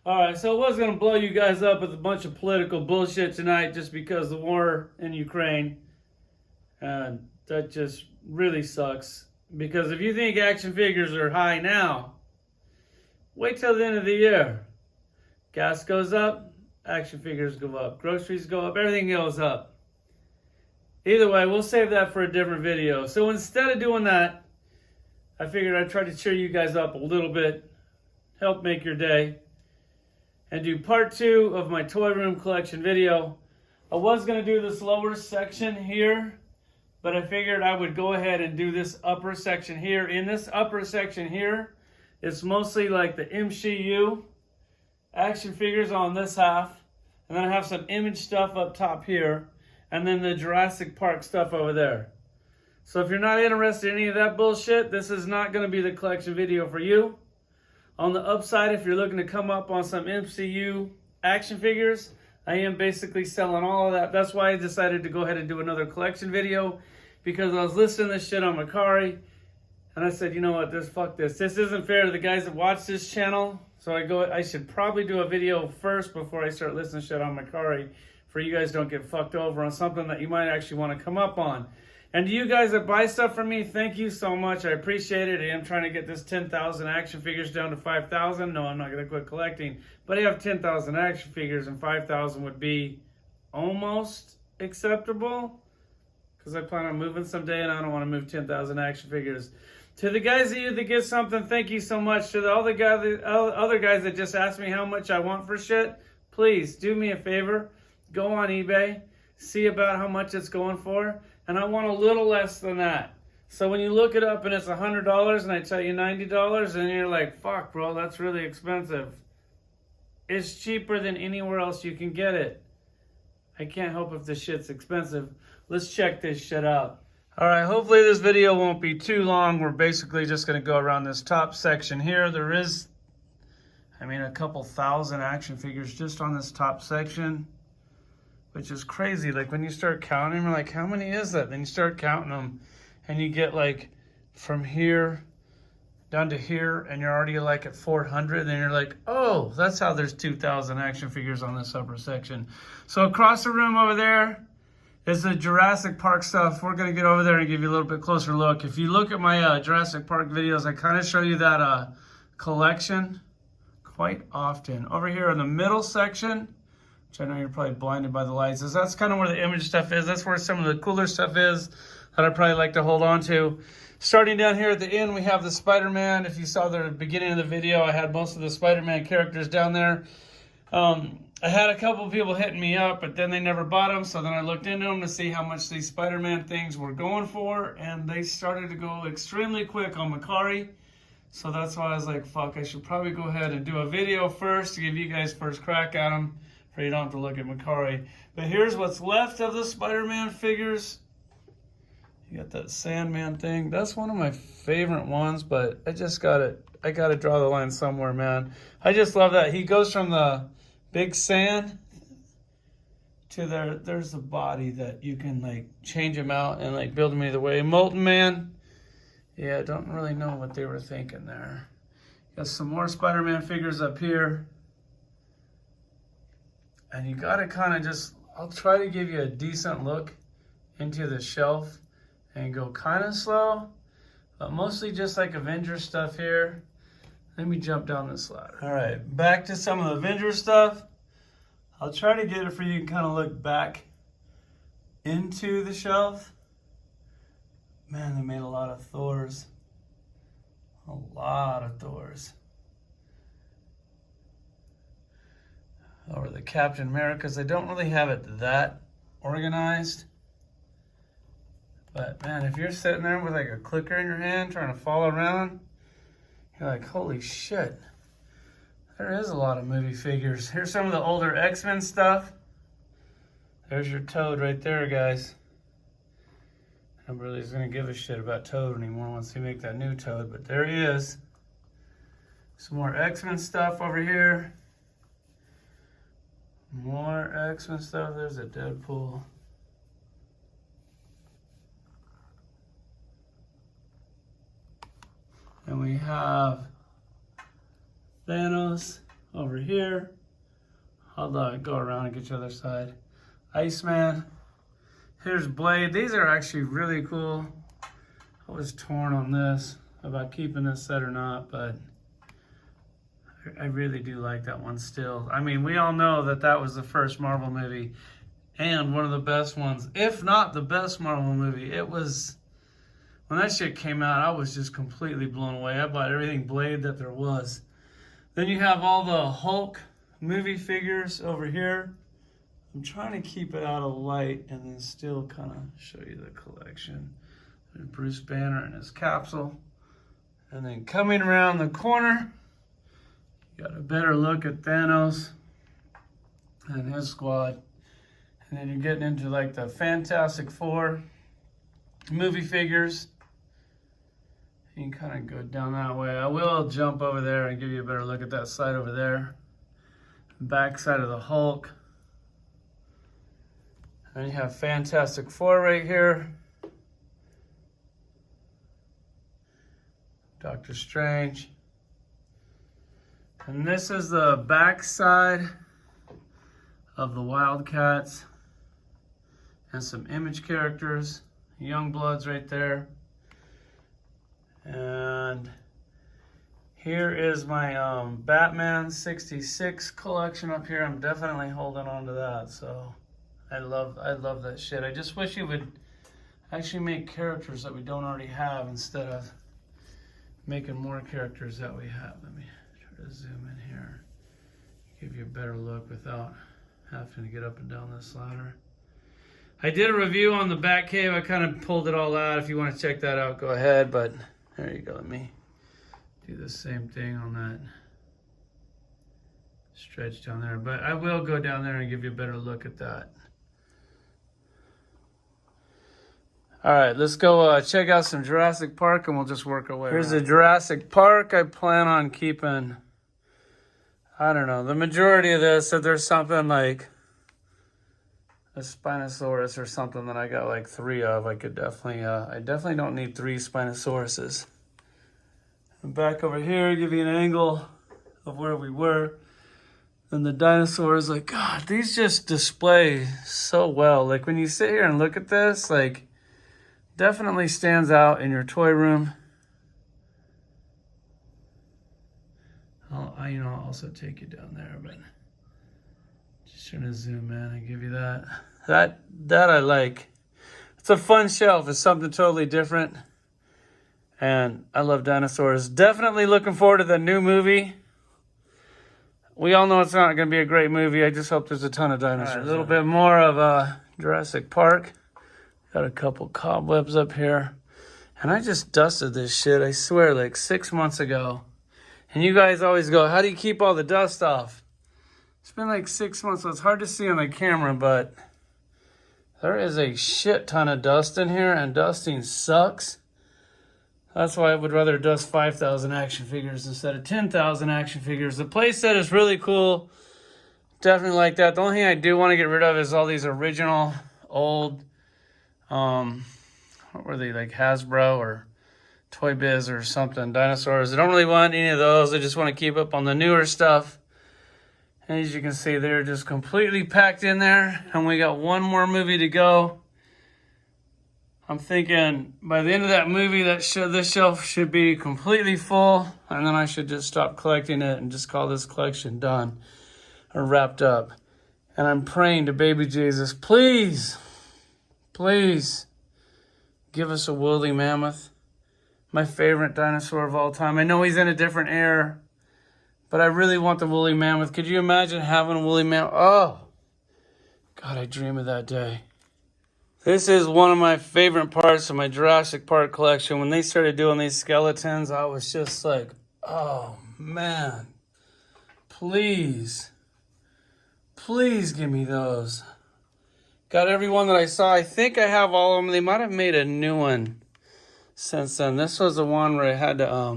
Alright, so I was going to blow you guys up with a bunch of political bullshit tonight just because the war in Ukraine. And that just really sucks. Because if you think action figures are high now, wait till the end of the year. Gas goes up, action figures go up, groceries go up, everything goes up. Either way, we'll save that for a different video. So instead of doing that, I figured I'd try to cheer you guys up a little bit, help make your day, and do part 2 of my toy room collection video. I was going to do this lower section here, but I figured I would go ahead and do this upper section here. In this upper section here, it's mostly like the MCU action figures on this half, and then I have some image stuff up top here, and then the Jurassic Park stuff over there. So if you're not interested in any of that bullshit, this is not going to be the collection video for you. On the upside, if you're looking to come up on some MCU action figures, I am basically selling all of that. That's why I decided to go ahead and do another collection video, because I was listening to this shit on Macari, and I said, you know what, fuck this. This isn't fair to the guys that watch this channel. So I should probably do a video first before I start listening to shit on Macari, for you guys don't get fucked over on something that you might actually want to come up on. And to you guys that buy stuff from me, thank you so much. I appreciate it. I am trying to get this 10,000 action figures down to 5,000. No, I'm not going to quit collecting. But I have 10,000 action figures, and 5,000 would be almost acceptable, because I plan on moving someday, and I don't want to move 10,000 action figures. To the guys of you that get something, thank you so much. To the other guys that just asked me how much I want for shit, please do me a favor. Go on eBay, see about how much it's going for. And I want a little less than that. So when you look it up and it's $100 and I tell you $90, and you're like, fuck, bro, that's really expensive. It's cheaper than anywhere else you can get it. I can't help if this shit's expensive. Let's check this shit out. All right, hopefully this video won't be too long. We're basically just going to go around this top section here. There is, a couple thousand action figures just on this top section, which is crazy. Like when you start counting them, you're like, how many is that? Then you start counting them and you get like from here down to here, and you're already like at 400. Then you're like, oh, that's how there's 2,000 action figures on this upper section. So across the room over there is the Jurassic Park stuff. We're gonna get over there and give you a little bit closer look. If you look at my Jurassic Park videos, I kind of show you that collection quite often. Over here in the middle section, which I know you're probably blinded by the lights, is that's kind of where the image stuff is. That's where some of the cooler stuff is that I probably like to hold on to. Starting down here at the end, we have the SpiderMan. If you saw the beginning of the video, I had most of the SpiderMan characters down there. I had a couple people hitting me up, but then they never bought them. So then I looked into them to see how much these SpiderMan things were going for, and they started to go extremely quick on Macari. So that's why I was like, fuck, I should probably go ahead and do a video first to give you guys first crack at them, so you don't have to look at Macari. But here's what's left of the Spider-Man figures. You got that Sandman thing. That's one of my favorite ones, but I gotta draw the line somewhere, man. I just love that. He goes from the big sand to there. There's the body that you can like change him out and like build him either way. Molten Man. Yeah, I don't really know what they were thinking there. Got some more Spider-Man figures up here. And you gotta kind of just, I'll try to give you a decent look into the shelf and go kind of slow, but mostly just like Avengers stuff here. Let me jump down this ladder. All right, back to some of the Avengers stuff. I'll try to get it for you to kind of look back into the shelf. Man, they made a lot of Thors. A lot of Thors. Over the Captain Americas, they don't really have it that organized. But man, if you're sitting there with like a clicker in your hand trying to follow around, you're like, holy shit. There is a lot of movie figures. Here's some of the older X-Men stuff. There's your Toad right there, guys. Nobody's gonna give a shit about Toad anymore once they make that new Toad, but there he is. Some more X-Men stuff over here. More X-Men stuff. There's a Deadpool. And we have Thanos over here. I'll go around and get you the other side. Iceman. Here's Blade. These are actually really cool. I was torn on this about keeping this set or not, but I really do like that one still. I mean, we all know that that was the first Marvel movie and one of the best ones, if not the best Marvel movie. It was, when that shit came out, I was just completely blown away. I bought everything Blade that there was. Then you have all the Hulk movie figures over here. I'm trying to keep it out of light and then still kind of show you the collection. There's Bruce Banner in his capsule. And then coming around the corner, you got a better look at Thanos and his squad. And then you're getting into like the Fantastic Four movie figures. You can kind of go down that way. I will jump over there and give you a better look at that side over there. Back side of the Hulk. And you have Fantastic Four right here. Doctor Strange. And this is the back side of the Wildcats. And some Image characters. Youngbloods right there. And here is my Batman 66 collection up here. I'm definitely holding on to that. So I love that shit. I just wish you would actually make characters that we don't already have instead of making more characters that we have. Let me try to zoom in here. Give you a better look without having to get up and down this ladder. I did a review on the Batcave. I kind of pulled it all out. If you want to check that out, go ahead. But there you go. Let me do the same thing on that stretch down there. But I will go down there and give you a better look at that. All right, let's go check out some Jurassic Park and we'll just work our way Here's the Jurassic Park. I plan on keeping, I don't know, the majority of this. If there's something like a Spinosaurus or something that I got like 3 of, I could definitely, I definitely don't need 3 Spinosauruses. And back over here, give you an angle of where we were. And the dinosaurs, like, God, these just display so well. Like when you sit here and look at this, like, definitely stands out in your toy room. I'll also take you down there, but just trying to zoom in and give you that. That I like. It's a fun shelf. It's something totally different. And I love dinosaurs. Definitely looking forward to the new movie. We all know it's not going to be a great movie. I just hope there's a ton of dinosaurs. Right, a little bit more of Jurassic Park. Got a couple cobwebs up here. And I just dusted this shit, I swear, like 6 months ago. And you guys always go, how do you keep all the dust off? It's been like 6 months, so it's hard to see on the camera, but there is a shit ton of dust in here, and dusting sucks. That's why I would rather dust 5,000 action figures instead of 10,000 action figures. The playset is really cool. Definitely like that. The only thing I do want to get rid of is all these original, old, what were they, like Hasbro or Toy Biz or something, dinosaurs. I don't really want any of those. I just want to keep up on the newer stuff. And as you can see, they're just completely packed in there. And we got one more movie to go. I'm thinking by the end of that movie, this shelf should be completely full. And then I should just stop collecting it and just call this collection done or wrapped up. And I'm praying to baby Jesus, please, please give us a woolly mammoth. My favorite dinosaur of all time. I know he's in a different era, but I really want the woolly mammoth. Could you imagine having a woolly mammoth? Oh, God, I dream of that day. This is one of my favorite parts of my Jurassic Park collection. When they started doing these skeletons, I was just like, oh, man. Please. Please give me those. Got every one that I saw. I think I have all of them. They might have made a new one since then. This was the one where I had to, I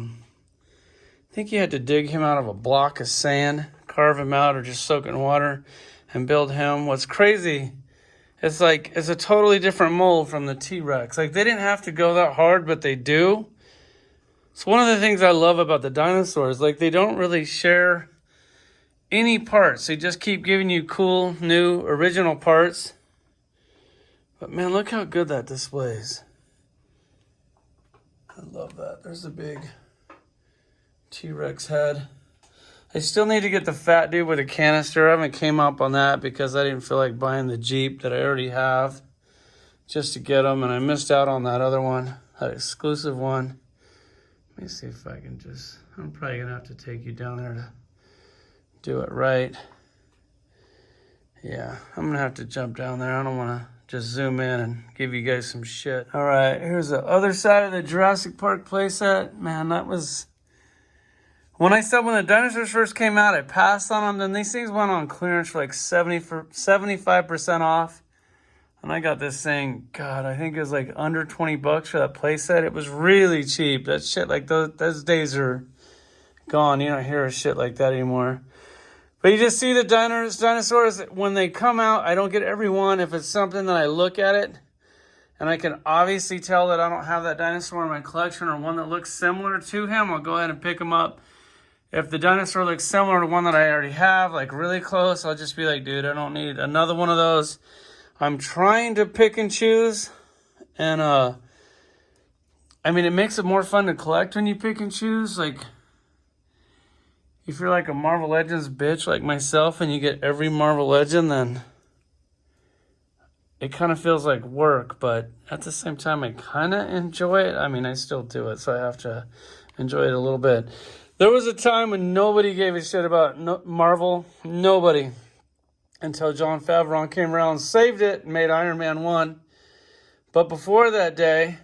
think you had to dig him out of a block of sand, carve him out, or just soak it in water and build him. What's crazy, it's like, it's a totally different mold from the T-Rex. Like, they didn't have to go that hard, but they do. It's one of the things I love about the dinosaurs. Like, they don't really share any parts. They just keep giving you cool, new, original parts. But man, look how good that displays. I love that. There's a big T-Rex head. I still need to get the fat dude with a canister. I haven't came up on that because I didn't feel like buying the Jeep that I already have just to get them. And I missed out on that other one, that exclusive one. Let me see if I can just, I'm probably going to have to take you down there to do it right. Yeah, I'm going to have to jump down there. I don't want to just zoom in and give you guys some shit. All right, here's the other side of the Jurassic Park playset. Man, that was... When the dinosaurs first came out, I passed on them. Then these things went on clearance for like 75% off. And I got this thing, God, I think it was like under 20 bucks for that playset. It was really cheap. That shit, like those days are gone. You don't hear a shit like that anymore. But you just see the dinosaurs, when they come out, I don't get every one. If it's something that I look at it, and I can obviously tell that I don't have that dinosaur in my collection or one that looks similar to him, I'll go ahead and pick him up. If the dinosaur looks similar to one that I already have, like really close, I'll just be like, dude, I don't need another one of those. I'm trying to pick and choose. And, I mean, it makes it more fun to collect when you pick and choose. Like, if you're like a Marvel Legends bitch like myself and you get every Marvel Legend, then it kind of feels like work. But at the same time, I kind of enjoy it. I mean, I still do it, so I have to enjoy it a little bit. There was a time when nobody gave a shit about Marvel. Nobody. Until Jon Favreau came around and saved it and made Iron Man 1. But before that day,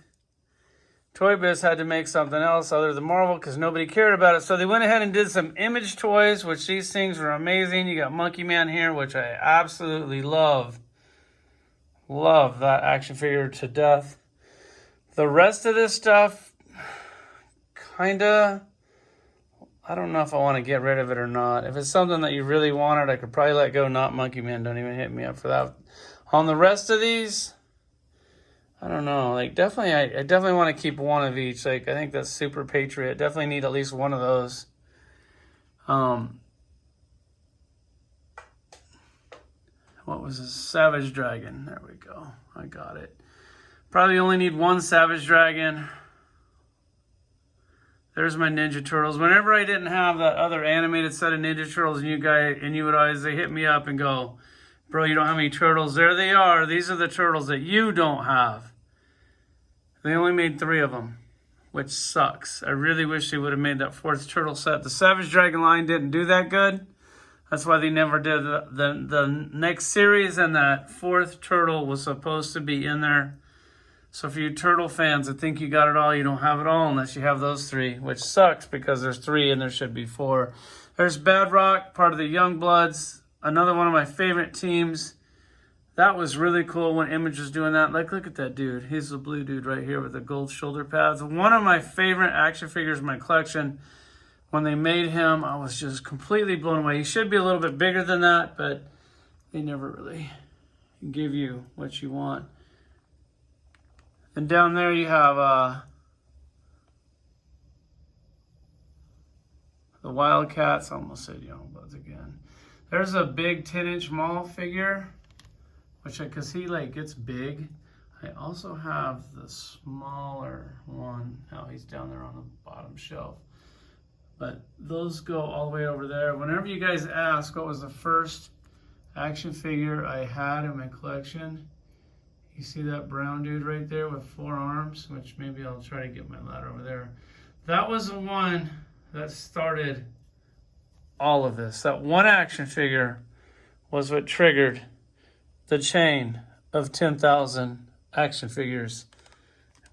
Toy Biz had to make something else other than Marvel because nobody cared about it. So they went ahead and did some Image toys, which these things were amazing. You got Monkey Man here, which I absolutely love. Love that action figure to death. The rest of this stuff, kinda... I don't know if I want to get rid of it or not. If it's something that you really wanted, I could probably let go. Not Monkey Man. Don't even hit me up for that. On the rest of these, I don't know. Like, definitely, I definitely want to keep one of each. Like, I think that's Super Patriot. Definitely need at least one of those. What was this? Savage Dragon. There we go. I got it. Probably only need one Savage Dragon. There's my Ninja Turtles. Whenever I didn't have that other animated set of Ninja Turtles, and you would always hit me up and go, bro, you don't have any turtles. There they are. These are the turtles that you don't have. They only made 3 of them, which sucks. I really wish they would have made that 4th turtle set. The Savage Dragon line didn't do that good. That's why they never did the next series, and that 4th turtle was supposed to be in there. So for you turtle fans that think you got it all, you don't have it all unless you have those 3, which sucks because there's 3 and there should be 4. There's Badrock, part of the Youngbloods, another one of my favorite teams. That was really cool when Image was doing that. Like, look at that dude. He's the blue dude right here with the gold shoulder pads. One of my favorite action figures in my collection. When they made him, I was just completely blown away. He should be a little bit bigger than that, but they never really give you what you want. And down there you have the Wildcats. I almost said Youngbloods again. There's a big 10-inch Maul figure, which because he like gets big. I also have the smaller one. Oh, he's down there on the bottom shelf. But those go all the way over there. Whenever you guys ask what was the first action figure I had in my collection, you see that brown dude right there with 4 arms, which maybe I'll try to get my ladder over there. That was the one that started all of this. That one action figure was what triggered the chain of 10,000 action figures.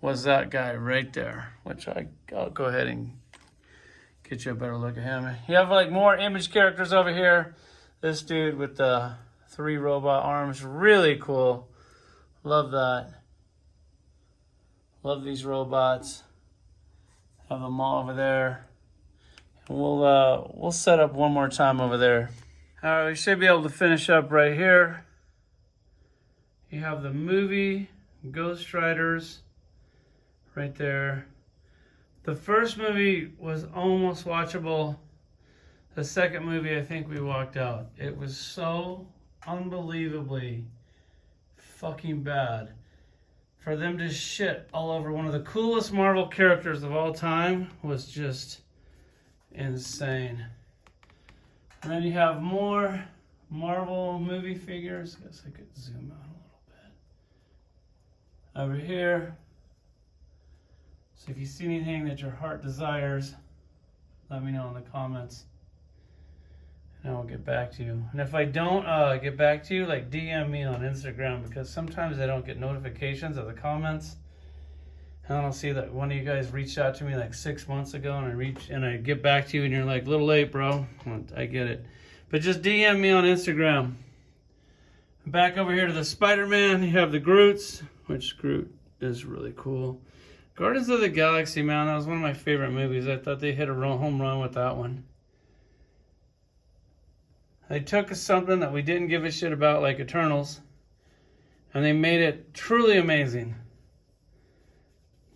Was that guy right there, which I'll go ahead and get you a better look at him. You have like more Image characters over here. This dude with the 3 robot arms, really cool. Love that. Love these robots. Have them all over there. And we'll set up one more time over there. All right, we should be able to finish up right here. You have the movie Ghost Riders right there. The first movie was almost watchable. the second movie, I think we walked out. It was so unbelievably fucking bad. For them to shit all over one of the coolest Marvel characters of all time was just insane. And then you have more Marvel movie figures. I guess I could zoom out a little bit. Over here. So if you see anything that your heart desires, let me know in the comments. And I will get back to you. And if I don't get back to you, like DM me on Instagram, because sometimes I don't get notifications of the comments. And I don't see that one of you guys reached out to me like 6 months ago, and I get back to you and you're like, a little late, bro. I get it. But just DM me on Instagram. Back over here to the Spider-Man, you have the Groots, which Groot is really cool. Guardians of the Galaxy, man, that was one of my favorite movies. I thought they hit a home run with that one. They took something that we didn't give a shit about, like Eternals, and they made it truly amazing.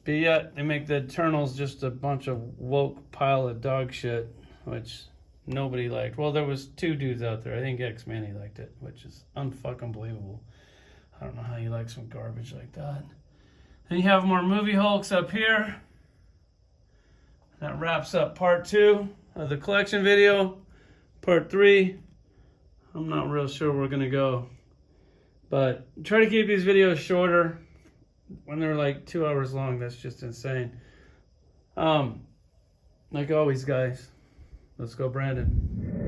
But yet, they make the Eternals just a bunch of woke pile of dog shit, which nobody liked. Well, there was 2 dudes out there. I think X-Manny liked it, which is unfucking believable. I don't know how you like some garbage like that. Then you have more movie Hulks up here. That wraps up part 2 of the collection video. Part 3. I'm not real sure where we're going to go. But try to keep these videos shorter. When they're like 2 hours long, that's just insane. Like always, guys. Let's go, Brandon.